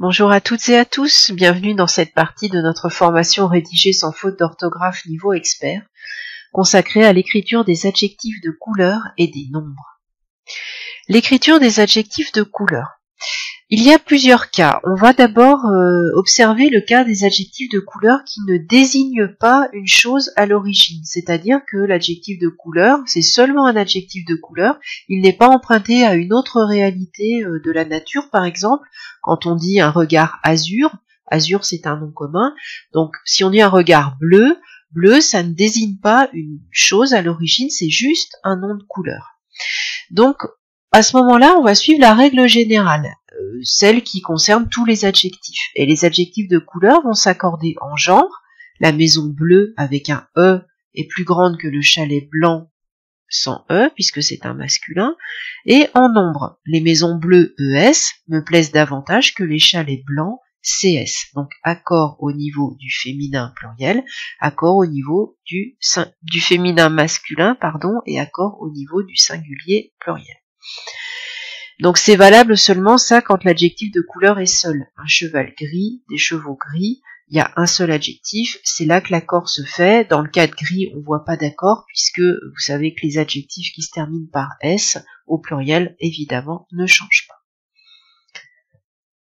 Bonjour à toutes et à tous, bienvenue dans cette partie de notre formation rédigée sans faute d'orthographe niveau expert, consacrée à l'écriture des adjectifs de couleur et des nombres. L'écriture des adjectifs de couleur. Il y a plusieurs cas. On va d'abord observer le cas des adjectifs de couleur qui ne désignent pas une chose à l'origine, c'est-à-dire que l'adjectif de couleur, c'est seulement un adjectif de couleur, il n'est pas emprunté à une autre réalité de la nature, par exemple, quand on dit un regard azur, azur c'est un nom commun, donc si on dit un regard bleu, bleu ça ne désigne pas une chose à l'origine, c'est juste un nom de couleur. Donc à ce moment-là, on va suivre la règle générale, celle qui concerne tous les adjectifs. Et les adjectifs de couleur vont s'accorder en genre. La maison bleue avec un E est plus grande que le chalet blanc sans E, puisque c'est un masculin. Et en nombre, les maisons bleues ES me plaisent davantage que les chalets blancs CS. Donc accord au niveau du féminin pluriel, accord au niveau du féminin masculin, et accord au niveau du singulier pluriel. Donc c'est valable seulement ça quand l'adjectif de couleur est seul. Un cheval gris, des chevaux gris, il y a un seul adjectif, c'est là que l'accord se fait. Dans le cas de gris, on voit pas d'accord puisque vous savez que les adjectifs qui se terminent par S au pluriel, évidemment, ne changent pas.